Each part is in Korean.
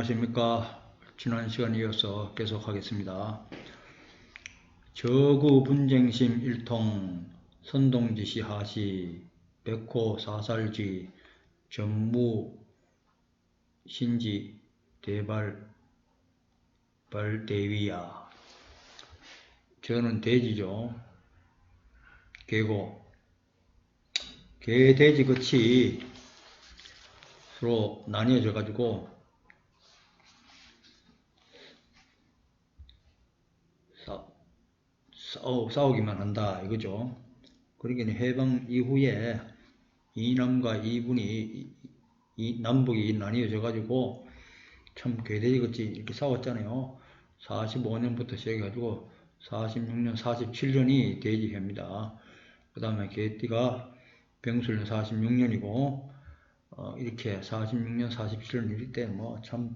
안녕하십니까. 지난 시간에 이어서 계속하겠습니다. 저구 분쟁심 일통 선동지시 하시 백호 사살지 전무 신지 대발대위야. 저는 돼지죠. 개고 개, 돼지 끝이 서로 나뉘어져 가지고 싸우기만 한다 이거죠. 그러니까 해방 이후에 이남과 이분이 남북이 나뉘어져 가지고 참 괴대지같이 이렇게 싸웠잖아요. 45년부터 시작해 가지고 46년 47년이 돼지해입니다. 그 다음에 개띠가 병술년 46년이고 이렇게 46년 47년 이럴 때 뭐 참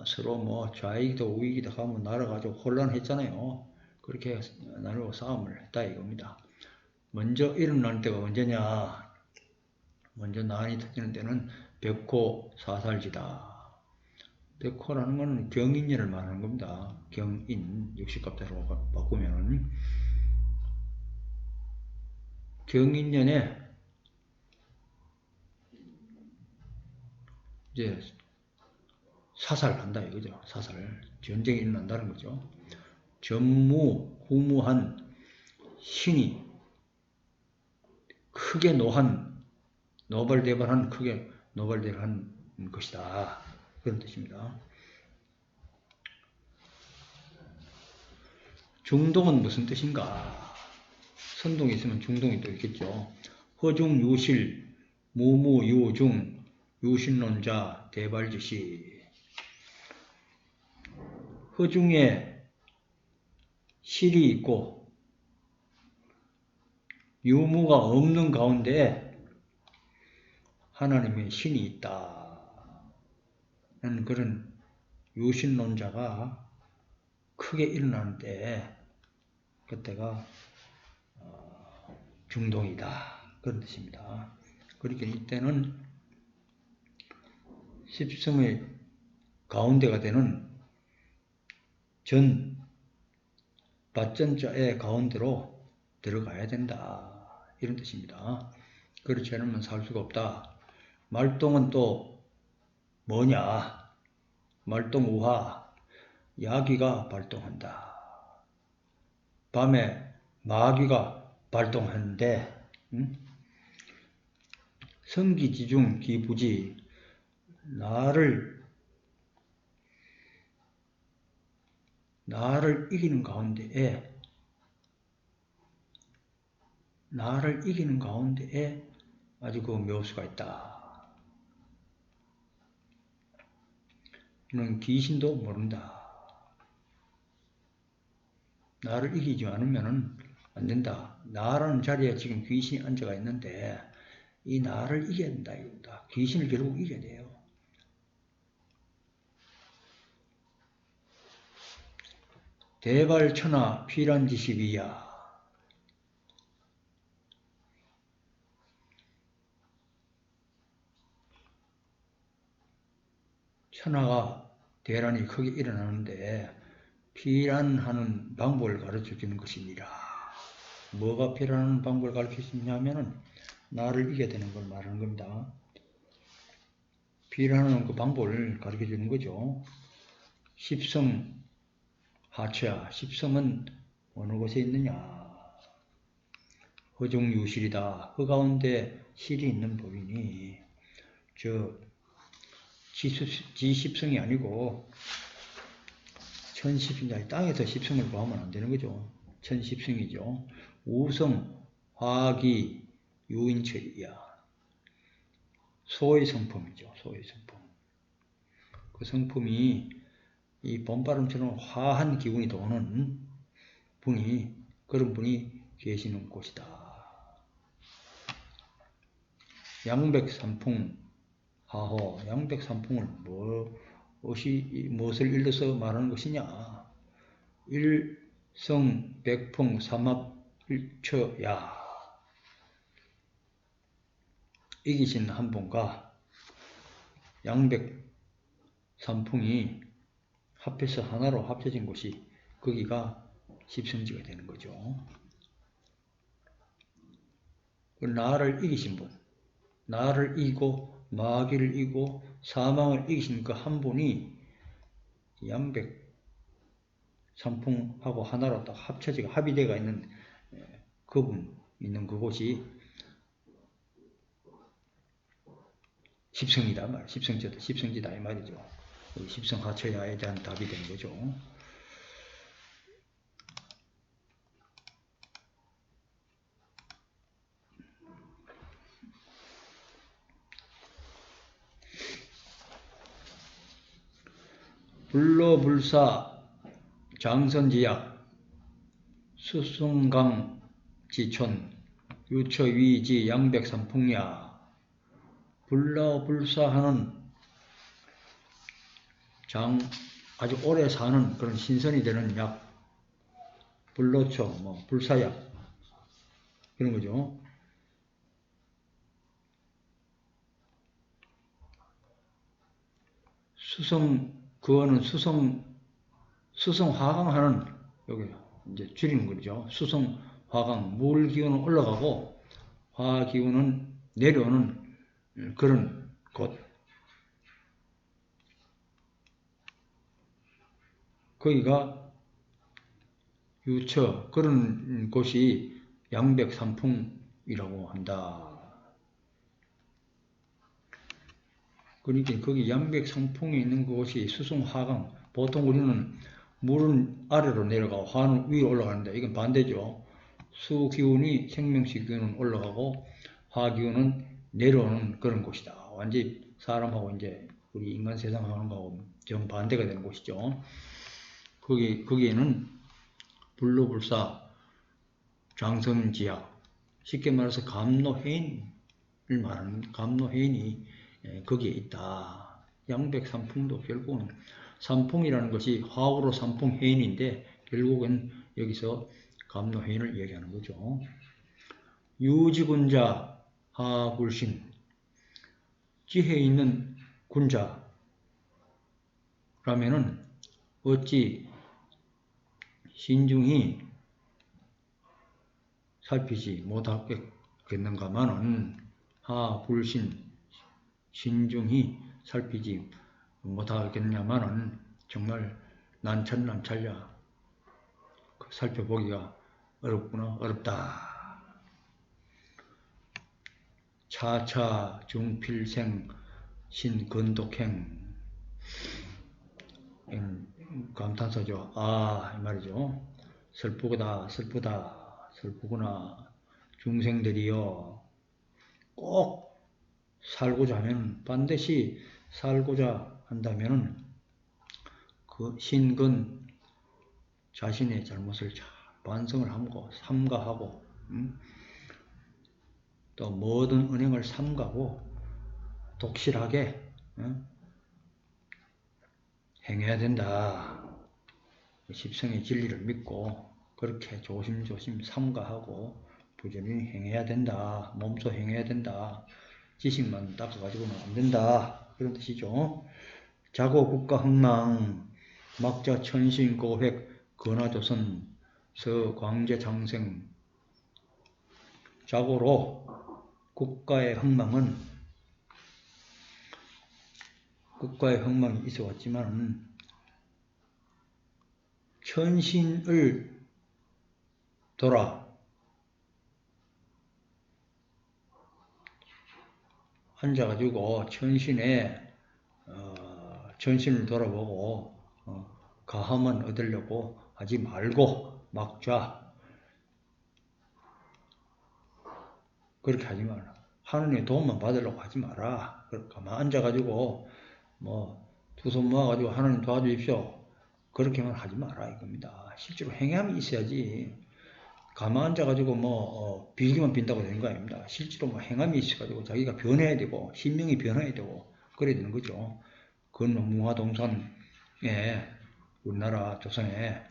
서로 뭐 좌익이다 우익이다 가면 날아가지고 혼란했잖아요. 그렇게 나누고 싸움을 했다 이겁니다. 먼저 일어나는 때가 언제냐? 먼저 난이 터지는 때는 백호 사살지다. 백호라는 것은 경인년을 말하는 겁니다. 경인 60갑자로 바꾸면은 경인년에 이제 사살한다 이거죠. 사살 전쟁이 일어난다는 거죠. 전무후무한 신이 크게 노발대발한 크게 노발대발한 것이다. 그런 뜻입니다. 중동은 무슨 뜻인가? 선동이 있으면 중동이 또 있겠죠. 허중유실 무무유중 유신론자 대발지시. 허중에 실이 있고 유무가 없는 가운데 하나님의 신이 있다. 는 그런 유신론자가 크게 일어나는데 그때가 중동이다. 그런 뜻입니다. 그러니까 이때는 십성의 가운데가 되는 밭전자의 가운데로 들어가야 된다. 이런 뜻입니다. 그렇지 않으면 살 수가 없다. 말동은 또 뭐냐? 말동우화, 야기가 발동한다. 밤에 마귀가 발동하는데 성기지중 기부지 나를 이기는 가운데에 아주 그 묘수가 있다. 이는 귀신도 모른다. 나를 이기지 않으면 안 된다. 나라는 자리에 지금 귀신이 앉아가 있는데 이 나를 이겨야 된다. 이겁니다. 귀신을 결국 이겨야 돼요. 대발천하 피란지시비야. 천하가 대란이 크게 일어나는데 피란하는 방법을 가르쳐 주는 것입니다. 뭐가 피란하는 방법을 가르쳐 주냐면은 나를 이겨야 되는 걸 말하는 겁니다. 피란하는 그 방법을 가르쳐 주는 거죠. 십성 하체야. 십성은 어느 곳에 있느냐? 허중유실이다. 그 가운데 실이 있는 법이니 지십성이 아니고 천십성이 땅에서 십성을 구하면 안 되는 거죠. 천십성이죠. 우성, 화기, 유인체이야. 소의 성품이죠. 소의 성품. 그 성품이 이 봄바람처럼 화한 기운이 도는 그런 분이 계시는 곳이다. 양백삼풍 하호. 양백삼풍을 무엇을 일러서 말하는 것이냐? 일성 백풍 삼합일처야. 이기신 한 분과 양백 삼풍이 합해서 하나로 합쳐진 곳이 거기가 십성지가 되는 거죠. 나를 이기신 분, 나를 이기고 마귀를 이기고 사망을 이기신 그 한 분이 양백 삼풍하고 하나로 딱 합쳐지고 합의되어 있는 그분 있는 그곳이 십성이다 말, 십성지다 이 말이죠. 십성하처야에 대한 답이 되는 거죠. 불로불사 장선지약 수승강지촌 유처위지 양백삼풍야. 불로불사하는 아주 오래 사는 그런 신선이 되는 약, 불로초, 불사약 그런 거죠. 그거는 수성화강하는, 여기 이제 줄이는 거죠. 수성화강, 물 기운은 올라가고 화 기운은 내려오는 그런 곳. 거기가 유처, 그런 곳이 양백삼풍이라고 한다. 그러니까 거기 양백삼풍에 있는 곳이 수성화강. 보통 우리는 물은 아래로 내려가고 화는 위로 올라가는데 이건 반대죠. 수기운이, 생명식 기운은 올라가고 화기운은 내려오는 그런 곳이다. 완전히 사람하고 이제 우리 인간 세상 하는 거하고 정반대가 되는 곳이죠. 거기에는 불로불사 장성지약, 쉽게 말해서 감노해인을 말하는 감노해인이 거기에 있다. 양백삼풍도 결국은 삼풍이라는 것이 화우로 삼풍해인인데 결국은 여기서 감노해인을 얘기하는 거죠. 유지군자 하불신, 지혜 있는 군자라면은 어찌 신중히 살피지 못하겠는가마는, 하불신, 신중히 살피지 못하겠냐마는 정말 난찰난찰야 살펴보기가 어렵다. 차차 중필생 신건독행, 감탄사죠. 이 말이죠. 슬프구나. 중생들이여, 꼭 살고자 하면, 반드시 살고자 한다면 그 신근, 자신의 잘못을 잘 반성을 하고 삼가하고, 또 모든 은행을 삼가고 독실하게 행해야 된다. 십성의 진리를 믿고 그렇게 조심조심 삼가하고 부지런히 행해야 된다. 몸소 행해야 된다. 지식만 닦아가지고는 안 된다. 그런 뜻이죠. 자고 국가흥망 막자 천신고획 건화조선 서광제장생. 자고로 국가의 흥망이 있어 왔지만 천신을 돌아 앉아가지고 천신을 돌아보고 가함은 얻으려고 하지 말고 막좌, 그렇게 하지 마라. 하느님의 도움만 받으려고 하지 마라. 가만 앉아가지고 두 손 모아가지고 하나님 도와주십시오, 그렇게만 하지 마라 이겁니다. 실제로 행함이 있어야지 가만 앉아가지고 빌기만 빈다고 되는 거 아닙니다. 실제로 행함이 있어가지고 자기가 변해야 되고 신명이 변해야 되고 그래야 되는 거죠. 그건 무화동산에, 우리나라 조선에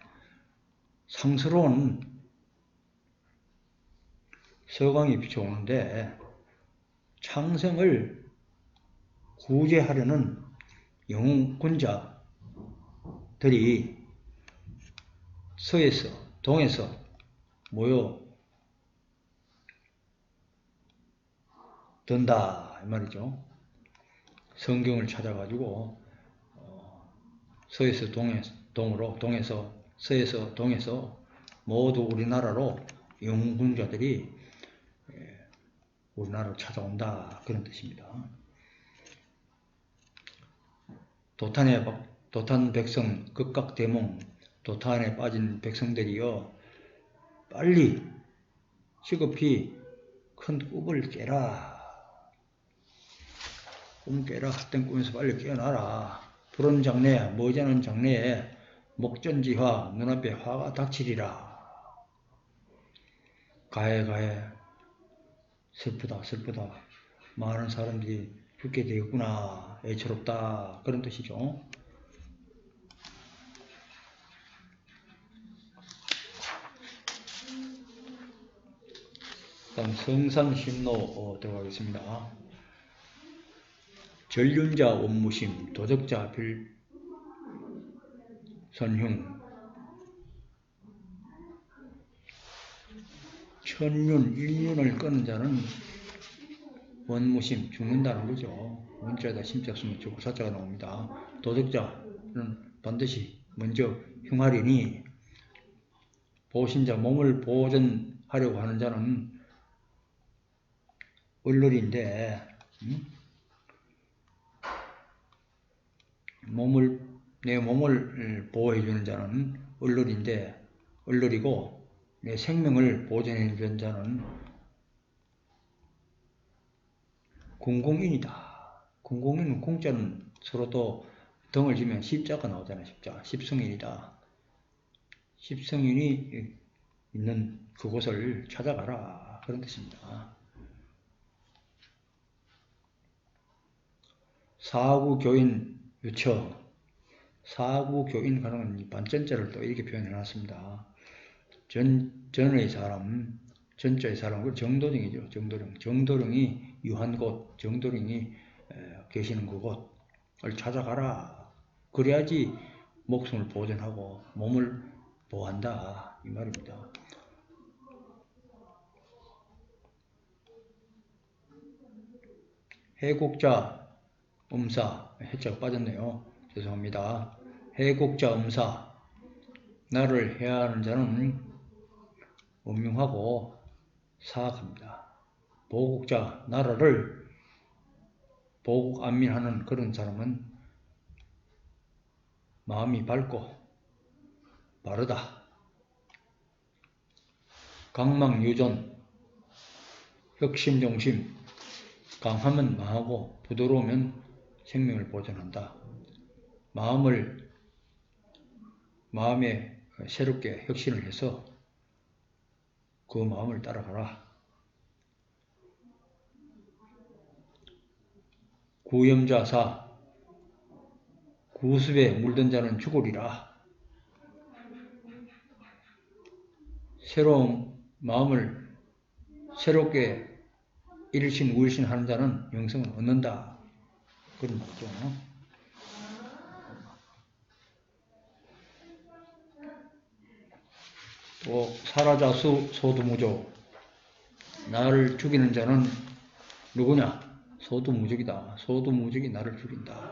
상스러운 서광이 비춰오는데 창생을 구제하려는 영웅군자들이 서에서 동에서 모여 든다 이 말이죠. 성경을 찾아가지고 서에서 동으로 동에서 서에서 동에서 모두 우리나라로 영웅군자들이 우리나라로 찾아온다 그런 뜻입니다. 도탄 백성 극각대몽 도탄에 빠진 백성들이여 빨리 시급히 큰 꿈을 깨라. 꿈 깨라. 헛된 꿈에서 빨리 깨어나라. 푸른 장래에 머지않은 장래에 목전지화 눈앞에 화가 닥치리라. 가해 슬프다 슬프다. 많은 사람들이 죽게 되었구나. 애처롭다. 그런 뜻이죠. 다음 성상심노 들어가겠습니다. 전륜자 원무심 도적자 빌선흉 천륜 1륜을 끄는 자는 원무심 죽는다는 거죠. 원자에다 심자 쓰면 죽고 사자가 나옵니다. 도적자는 반드시 먼저 흉하리니 보신자 몸을 보존하려고 하는 자는 얼얼인데 내 몸을 보호해주는 자는 얼얼이고 내 생명을 보존해주는 자는 궁공인이다. 궁공인은 궁자는 서로 또 덩을 지면 십자가 나오잖아요. 십자. 십성인이다. 십성인이 있는 그곳을 찾아가라. 그런 뜻입니다. 사구교인 유처. 사구교인 가능한 반전자를 또 이렇게 표현해 놨습니다. 전의 사람, 전자의 사람, 정도령이죠. 정도령이 유한 곳, 정도령이 계시는 그곳을 찾아가라. 그래야지 목숨을 보존하고 몸을 보호한다. 이 말입니다. 해곡자, 음사, 해자가 빠졌네요. 죄송합니다. 해곡자, 음사, 나를 해하는 자는 음흉하고 사악합니다. 보국자, 나라를 보국 안민하는 그런 사람은 마음이 밝고 바르다. 강망유존, 혁신정심, 강하면 망하고 부드러우면 생명을 보존한다. 마음에 새롭게 혁신을 해서 그 마음을 따라가라. 구염자사, 구습에 물든 자는 죽으리라. 새로운 마음을 새롭게 일신 우일신 하는 자는 영생을 얻는다. 그런 말이죠. 또 사라자수 소두무조, 나를 죽이는 자는 누구냐? 소두무적이다. 소두무적이 나를 죽인다.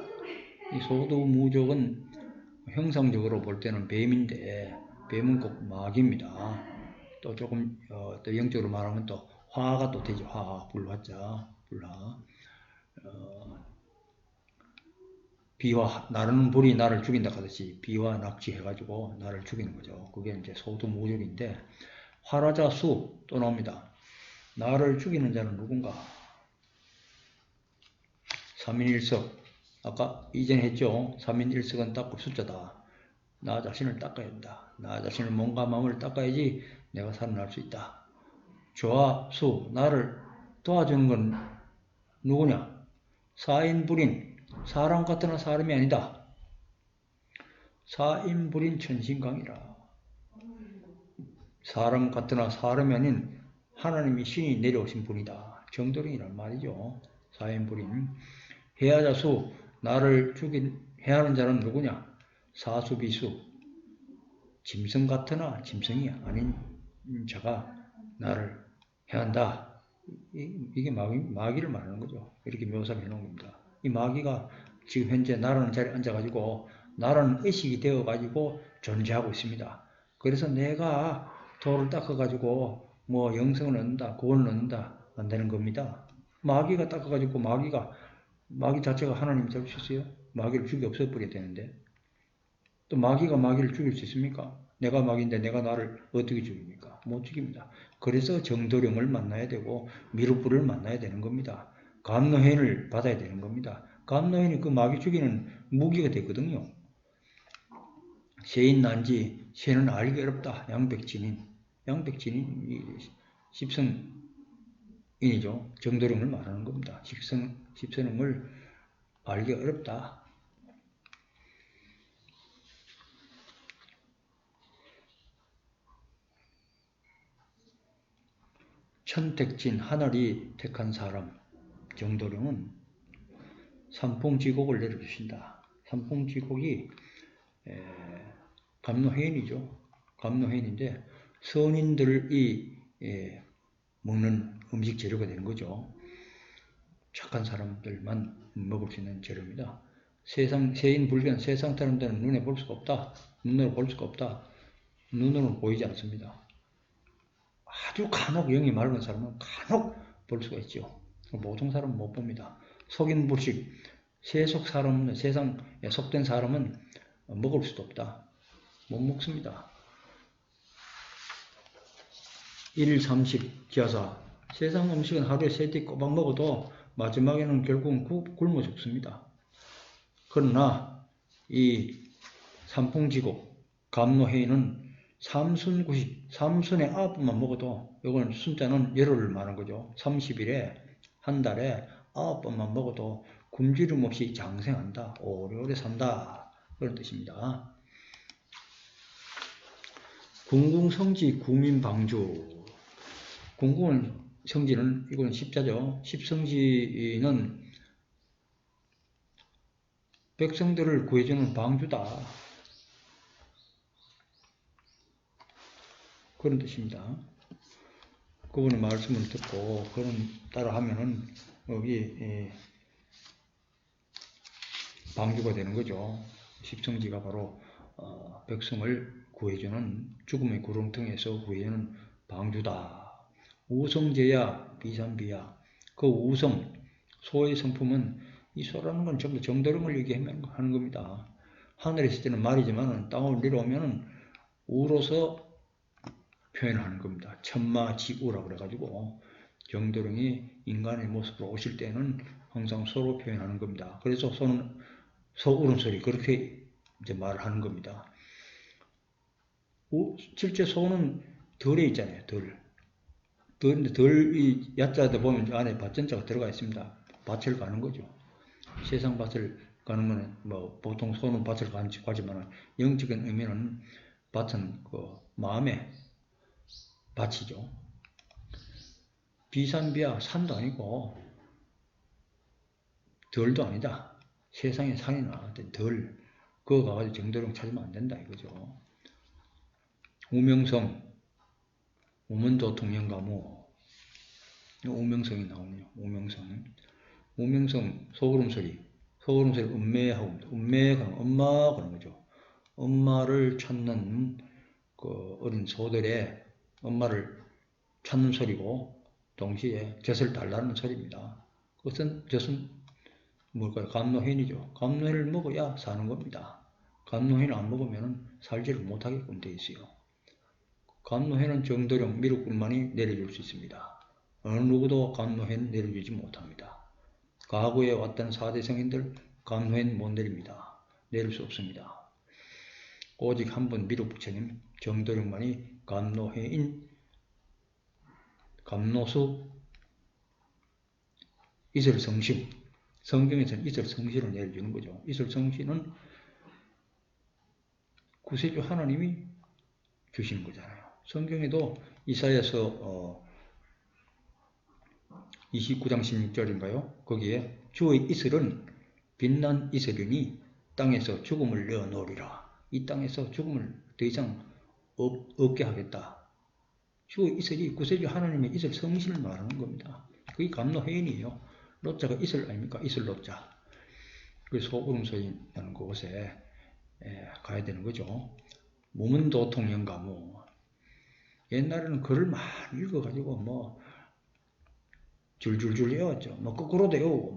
이 소두무적은 형상적으로 볼 때는 뱀인데 뱀은 꼭 마귀입니다. 또 조금 또 영적으로 말하면 또 화가 또 되죠. 화, 불화자, 불화. 비화, 나르는 불이 나를 죽인다 하듯이 비화 납치해가지고 나를 죽이는 거죠. 그게 이제 소두무적인데 화라자수 또 나옵니다. 나를 죽이는 자는 누군가? 삼인일석. 아까 이전에 했죠. 삼인일석은 닦고 숫자다. 나 자신을 닦아야 된다. 나 자신을 몸과 마음을 닦아야지 내가 살아날 수 있다. 조화수, 나를 도와주는 건 누구냐? 사인불인, 사람 같으나 사람이 아니다. 사인불인 천신강이라. 사람 같으나 사람이 아닌 하나님이 신이 내려오신 분이다. 정도령이란 말이죠. 사인불인. 해야자수, 나를 해하는 자는 누구냐? 사수비수, 짐승 같으나 짐승이 아닌 자가 나를 해한다. 이게 마귀를 말하는 거죠. 이렇게 묘사해 놓은 겁니다. 이 마귀가 지금 현재 나라는 자리에 앉아가지고 나라는 의식이 되어가지고 존재하고 있습니다. 그래서 내가 돌을 닦아가지고 뭐 영성을 얻는다, 구원을 얻는다, 안 되는 겁니다. 마귀가 닦아가지고 마귀 자체가 하나님이 될 수 있어요? 마귀를 죽여 없애버려야 되는데. 또 마귀가 마귀를 죽일 수 있습니까? 내가 마귀인데 내가 나를 어떻게 죽입니까? 못 죽입니다. 그래서 정도령을 만나야 되고 미륵불을 만나야 되는 겁니다. 감노해인을 받아야 되는 겁니다. 감노해인이 그 마귀 죽이는 무기가 되거든요. 세인 난지 세는 알기 어렵다. 양백진인. 양백진인 십성인이죠. 정도령을 말하는 겁니다. 십선응을 알기 어렵다. 천택진 하늘이 택한 사람 정도령은 삼풍지곡을 내려주신다. 삼풍지곡이 감노해인이죠. 감노해인인데 선인들이 먹는 음식 재료가 되는 거죠. 착한 사람들만 먹을 수 있는 재료입니다. 세인불견 세상 사람들은 눈에 볼 수가 없다. 눈으로 볼 수가 없다. 눈으로는 보이지 않습니다. 아주 간혹 영이 맑은 사람은 간혹 볼 수가 있죠. 보통 사람은 못 봅니다. 속인불식, 세속 사람은, 세상에 속된 사람은 먹을 수도 없다. 못 먹습니다. 130 기하사. 세상 음식은 하루에 3끼 꼬박 먹어도 마지막에는 결국은 굶어 죽습니다. 그러나 이 삼풍지곡, 감노해인은 삼순구식, 삼순의 9번만 먹어도, 이건 숫자는 열흘을 말하는 거죠. 30일에, 한 달에 9번만 먹어도 굶주림 없이 장생한다. 오래오래 산다. 그런 뜻입니다. 궁궁성지 구민방주. 궁궁은 성지는, 이건 십자죠. 십성지는 백성들을 구해주는 방주다. 그런 뜻입니다. 그분의 말씀을 듣고 그런 따라 하면은 여기 방주가 되는 거죠. 십성지가 바로 백성을 구해주는, 죽음의 구렁텅이에서 구해주는 방주다. 우성제야 비산비야. 그 우성, 소의 성품은, 이 소라는 건 전부 정도령을 얘기하는 겁니다. 하늘에 있을 때는 말이지만 땅을 내려오면 우로서 표현하는 겁니다. 천마지우라고 그래가지고 정도령이 인간의 모습으로 오실 때는 항상 소로 표현하는 겁니다. 그래서 소는 소 울음소리, 그렇게 이제 말을 하는 겁니다. 실제 소는 덜에 있잖아요. 덜인데 덜이 야자다 보면 안에 밭전자가 들어가 있습니다. 밭을 가는 거죠. 세상 밭을 가는 거는 뭐 보통 소는 밭을 가지만 영적인 의미는 밭은 그 마음의 밭이죠. 비산비야, 산도 아니고 덜도 아니다. 세상에 산이나 덜, 그거 가가지고 정도령 찾으면 안 된다 이거죠. 우명성, 우문도 통영가무. 우명성이 나오네요. 우명성, 소울음소리. 소울음소리 음매하고, 음매가 엄마 그런 거죠. 엄마를 찾는 그 어린 소들의 엄마를 찾는 소리고, 동시에 젖을 달라는 소리입니다. 그것은 젖은 뭘까요? 감노해인이죠. 감노해인을 먹어야 사는 겁니다. 감노해인을 안 먹으면 살지를 못하게끔 되어 있어요. 감노해는 정도령 미륵불만이 내려줄 수 있습니다. 어느 누구도 감노해는 내려주지 못합니다. 과거에 왔던 4대 성인들 감노해는 못 내립니다. 내릴 수 없습니다. 오직 한 분 미륵부처님 정도령만이 감노해인, 감노수, 이설성신, 성경에서는 이설성신을 내려주는 거죠. 이설성신은 구세주 하나님이 주시는 거잖아요. 성경에도 이사야서 29장 16절인가요? 거기에 주의 이슬은 빛난 이슬이니 땅에서 죽음을 내어놓으리라. 이 땅에서 죽음을 더 이상 없게 하겠다. 주 이슬이 구세주 하나님의 이슬 성신을 말하는 겁니다. 그게 감노해인이에요. 로자가 이슬 아닙니까? 이슬 로자. 그 소울음소리 나는 곳에 가야 되는 거죠. 몸은 도통 영가무. 옛날에는 글을 많이 읽어가지고 뭐 줄줄줄 외웠죠. 뭐 거꾸로도 외우고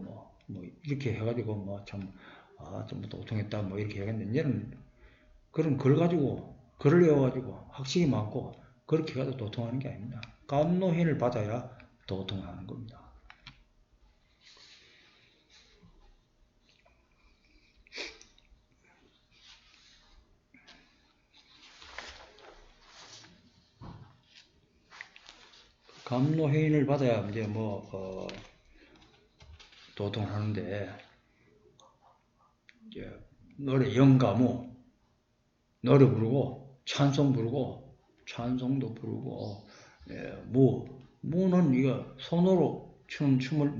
뭐 이렇게 해가지고 뭐 참 좀 도통했다 뭐 이렇게 해야겠는데 이제는 그런 글 가지고 글을 외워가지고 학식이 많고 그렇게 가도 도통하는 게 아닙니다. 감노현을 받아야 도통하는 겁니다. 감노해인을 받아야 이제 도통하는데 노래 영가무 노래 부르고 찬송 부르고 찬송도 부르고 무는 이거 손으로 추는 춤을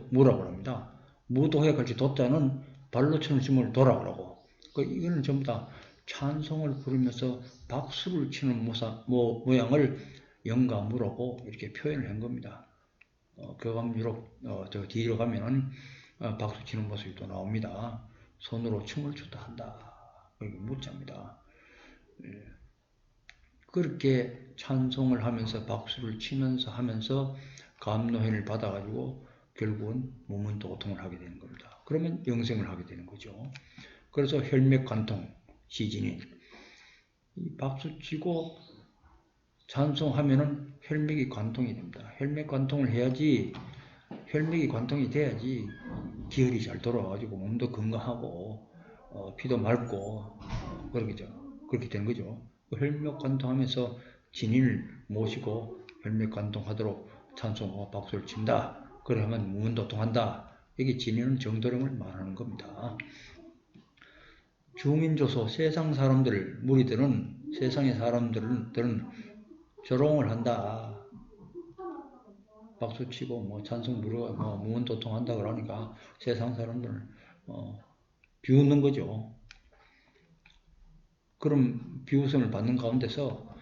무라고 합니다. 무도회 같이 돛자는 발로 추는 춤을 도라고 하고 이거는 전부 다 찬송을 부르면서 박수를 치는 모양을 영가무라고 이렇게 표현을 한 겁니다. 교감유록 저 뒤로 가면은 박수 치는 모습이 또 나옵니다. 손으로 춤을 추다 한다. 이게 무자입니다. 그렇게 찬송을 하면서 박수를 치면서 하면서 감노현을 받아가지고 결국은 몸은 도통을 하게 되는 겁니다. 그러면 영생을 하게 되는 거죠. 그래서 혈맥관통 시진이 박수 치고 찬송하면은 혈맥이 관통이 됩니다. 혈맥관통을 해야지 혈맥이 관통이 돼야지 기혈이 잘 돌아가지고 몸도 건강하고 피도 맑고 그렇게 되는 거죠. 혈맥관통하면서 진인을 모시고 혈맥관통하도록 찬송하고 박수를 친다. 그러면 무문도통한다. 이게 진인은 정도령을 말하는 겁니다. 주민조소 세상 사람들 무리들은 세상의 사람들은 조롱을 한다. 박수치고 찬송 부르고 무문도통한다 그러니까 세상 사람들은 비웃는 거죠. 그럼 비웃음을 받는 가운데서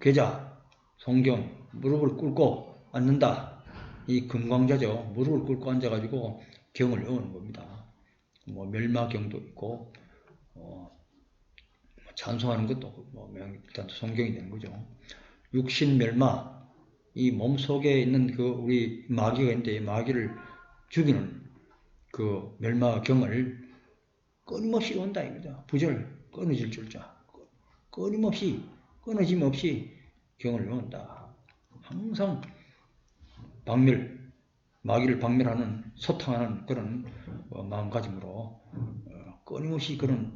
계자, 성경, 무릎을 꿇고 앉는다. 이 금광자죠. 무릎을 꿇고 앉아가지고 경을 외우는 겁니다. 멸마경도 있고 찬송하는 것도 일단 성경이 되는 거죠. 육신멸마, 이 몸 속에 있는 우리 마귀가 있는데 마귀를 죽이는 그 멸마경을 끊임없이 외운다 입니다. 부절, 끊어질 줄자. 끊임없이 끊어짐 없이 경을 외운다. 항상 마귀를 박멸하는 소탕하는 그런 마음가짐으로 끊임없이 그런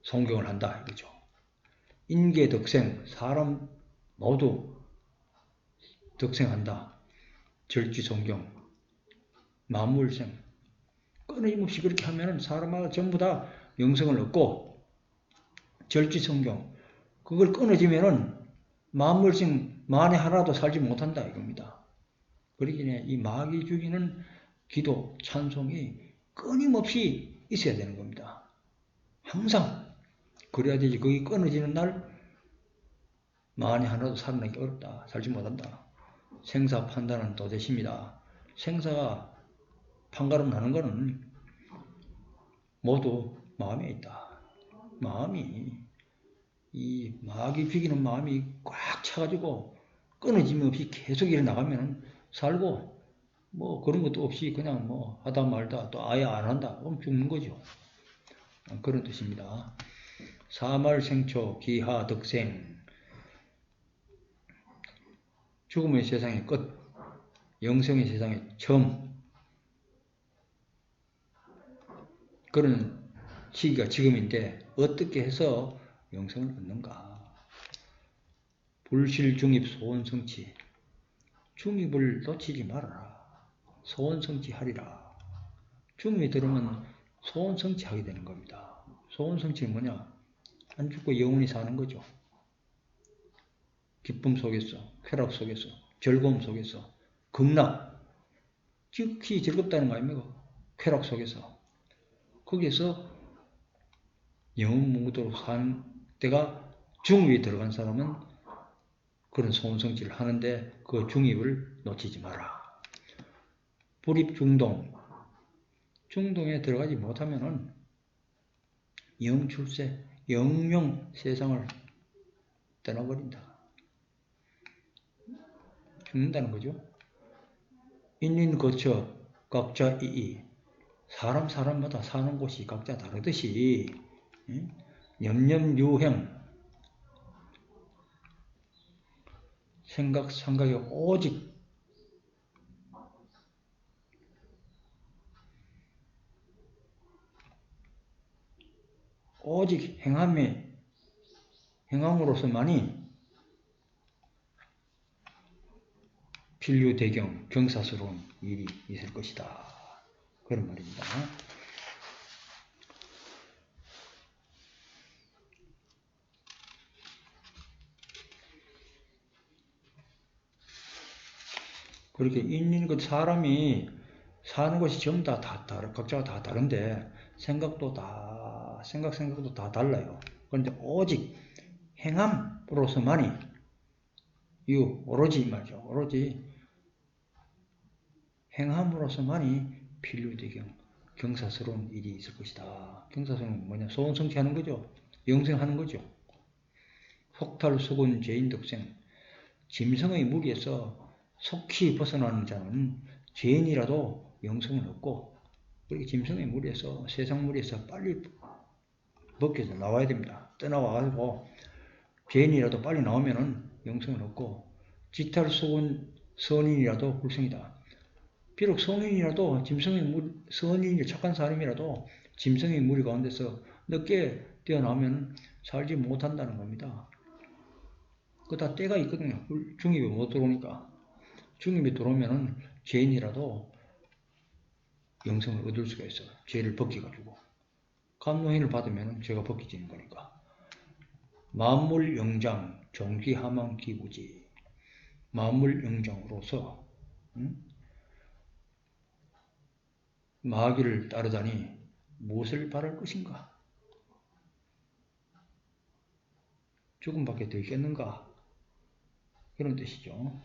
성경을 한다 이거죠. 인계덕생 사람 모두 덕생한다. 절지성경 만물생 끊임없이 그렇게 하면은 사람마다 전부 다 영생을 얻고 절지성경 그걸 끊어지면은 만물생 만에 하나도 살지 못한다 이겁니다. 그러기에 이 마귀 죽이는 기도 찬송이 끊임없이 있어야 되는 겁니다. 항상 그래야 되지. 거기 끊어지는 날 만에 하나도 살아나기 어렵다. 살지 못한다. 생사 판단은 도대십니다. 생사가 판가름 나는 것은 모두 마음에 있다. 마음이 이 마귀 죽이는 마음이 꽉 차가지고 끊어짐 없이 계속 일어나가면 살고 그런 것도 없이 그냥 하다 말다 또 아예 안 한다. 그럼 죽는 거죠. 그런 뜻입니다. 사말생초 기하덕생 죽음의 세상의 끝 영생의 세상의 처음 그런 시기가 지금인데 어떻게 해서 영생을 얻는가? 불실중입 소원성취 중입을 놓치지 말아라. 소원성취하리라. 중입이 들으면 소원성취하게 되는 겁니다. 소원성취는 뭐냐? 안 죽고 영원히 사는 거죠. 기쁨 속에서, 쾌락 속에서, 즐거움 속에서, 극락. 즉히 즐겁다는 거 아닙니까? 쾌락 속에서 거기에서 영원무도로 산 때가 중입에 들어간 사람은 그런 소원성취를 하는데 그 중입을 놓치지 마라. 불입중동, 중동에 들어가지 못하면은 영출세, 영영 세상을 떠나버린다. 죽는다는 거죠. 인인거처 각자 이이, 사람마다 사는 곳이 각자 다르듯이 염염유행, 생각이 오직 행함으로서만이 필류대경, 경사스러운 일이 있을 것이다. 그런 말입니다. 그렇게 인인것 사람이 사는 것이 전부 다 각자가 다 다른데 생각도 다 달라요. 그런데 오직 행함으로서만이 오로지 말이죠. 오로지 행함으로서만이 필류대경, 경사스러운 일이 있을 것이다. 경사스러운 뭐냐? 소원성취하는 거죠. 영생하는 거죠. 속탈수군 죄인덕생, 짐승의 무리에서 속히 벗어나는 자는 죄인이라도 영생을 얻고, 그렇게 짐승의 무리에서, 세상 무리에서 빨리 벗겨져 나와야 됩니다. 떠나와가지고 죄인이라도 빨리 나오면은 영생을 얻고, 지탈수군 선인이라도 불성이다. 비록 선인이라도 선인이 착한 사람이라도 짐승의 무리 가운데서 늦게 뛰어나오면 살지 못한다는 겁니다. 그 다 때가 있거든요. 중입에 못 들어오니까. 중입에 들어오면은 죄인이라도 영생을 얻을 수가 있어요. 죄를 벗겨가지고. 감노인을 받으면 죄가 벗겨지는 거니까. 만물영장, 종기하망기부지. 만물영장으로서 마귀를 따르다니 무엇을 바랄 것인가? 죽음밖에 더 있겠는가? 그런 뜻이죠.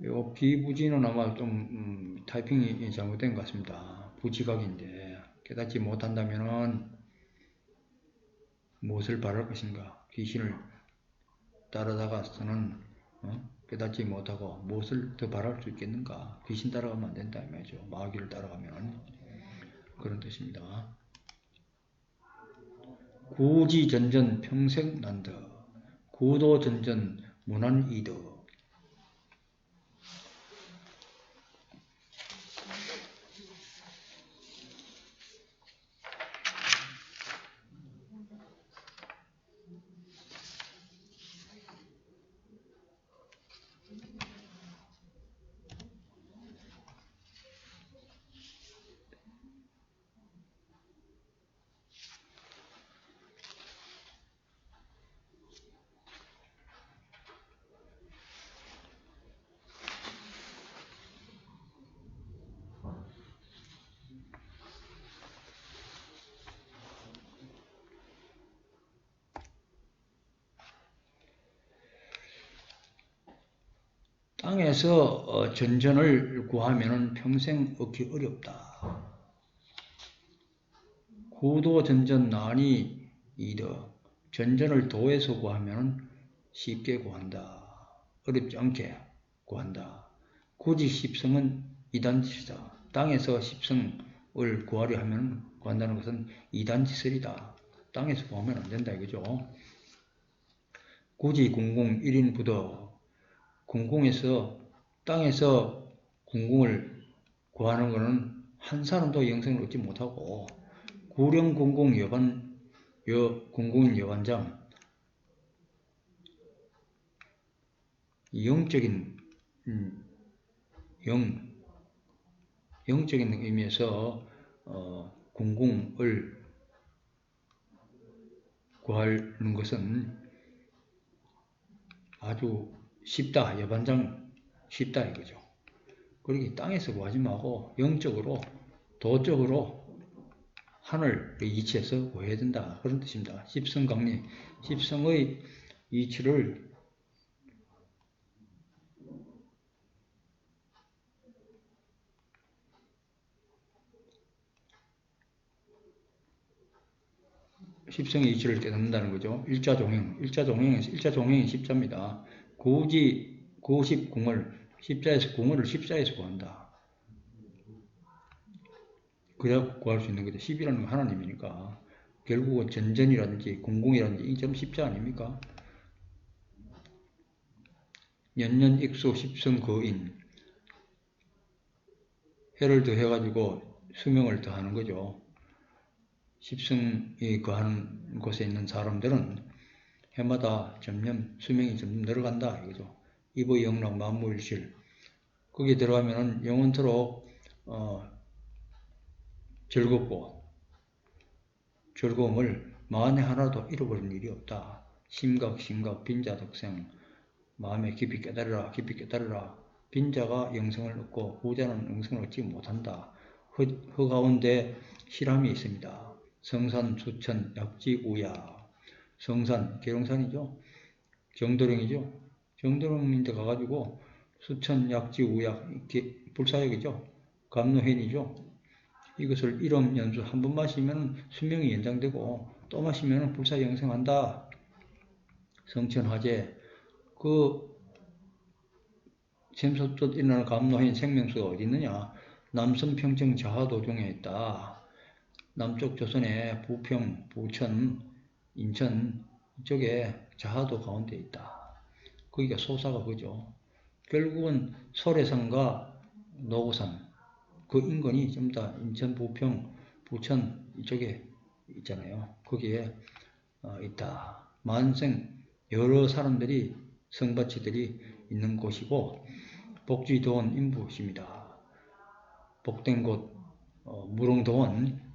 요 비부지는 아마 좀 타이핑이 잘못된 것 같습니다. 부지각인데 깨닫지 못한다면은 무엇을 바랄 것인가? 귀신을 따라다가서는 깨닫지 못하고 무엇을 더 바랄 수 있겠는가? 귀신 따라가면 안 된다 이 말이죠. 마귀를 따라가면 그런 뜻입니다. 구지전전 평생난더, 구도전전 무난이더. 땅에서 전전을 구하면 평생 얻기 어렵다. 구도 전전 난이 이더. 전전을 도에서 구하면 쉽게 구한다. 어렵지 않게 구한다. 굳이 십성은 이단짓이다. 땅에서 십성을 구하려 하면 구한다는 것은 이단짓이다. 땅에서 구하면 안 된다 이거죠. 굳이 공공 1인 부더. 공공에서 땅에서 공공을 구하는 것은 한 사람도 영생을 얻지 못하고 구령 공공 공공인 여반장 영적인 영적인 의미에서 공공을 구하는 것은 아주 쉽다, 여반장 쉽다 이거죠. 그러기 땅에서 구하지 말고 영적으로, 도적으로 하늘 이치에서 구해야 된다, 그런 뜻입니다. 십성강림, 십성의 이치를 십성의 이치를 깨닫는다는 거죠. 일자종행이 십자입니다. 구십공을 십자에서 공을 십자에서 구한다. 그래야 구할 수 있는 거죠. 십이라는 건 하나님이니까. 결국은 전전이라든지 공공이라든지 이점 십자 아닙니까? 연년익수 십성거인, 해를 더해가지고 수명을 더하는 거죠. 십성이 거하는 곳에 있는 사람들은 해마다 점점 수명이 점점 늘어간다 이거죠. 이보 영락 만무일실, 거기에 들어가면은 영원토록 즐겁고 즐거움을 만에 하나도 잃어버린 일이 없다. 심각 빈자덕생, 마음에 깊이 깨달으라 깊이 깨달으라. 빈자가 영생을 얻고 부자는 영생을 얻지 못한다. 허 가운데 실함이 있습니다. 성산 수천 약지우야. 성산 계룡산이죠. 정도령이죠. 정도령인데 가가지고 수천 약지우약 불사역이죠. 감노현이죠. 이것을 일엄 연수 한 번 마시면 수명이 연장되고 또 마시면 불사 영생한다. 성천화재, 그 샘솟듯 일어나는 감노현 생명수가 어디 있느냐? 남선 평청 자하도중에 있다. 남쪽 조선의 부평, 부천, 인천 이쪽에 자하도 가운데 있다. 거기가 소사가 그죠. 결국은 설해산과 노고산, 그 인근이 좀 다 인천, 부평, 부천 이쪽에 있잖아요. 거기에 있다. 만생 여러 사람들이, 성바치들이 있는 곳이고 복지도원 인부십니다. 복된 곳 무릉도원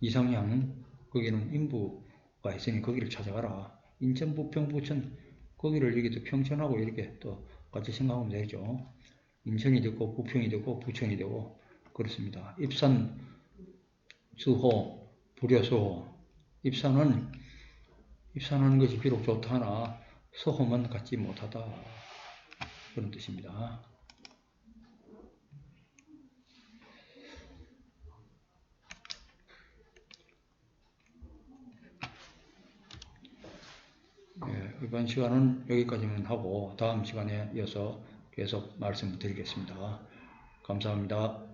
이상향, 거기는 인부가 있으니 거기를 찾아가라. 인천, 부평, 부천 거기를 여기도 평천하고 이렇게 또 같이 생각하면 되죠. 인천이 되고 부평이 되고 부천이 되고 그렇습니다. 입산, 수호, 불여수호. 입산하는 것이 비록 좋다 하나 수호만 갖지 못하다, 그런 뜻입니다. 이번 시간은 여기까지만 하고 다음 시간에 이어서 계속 말씀드리겠습니다. 감사합니다.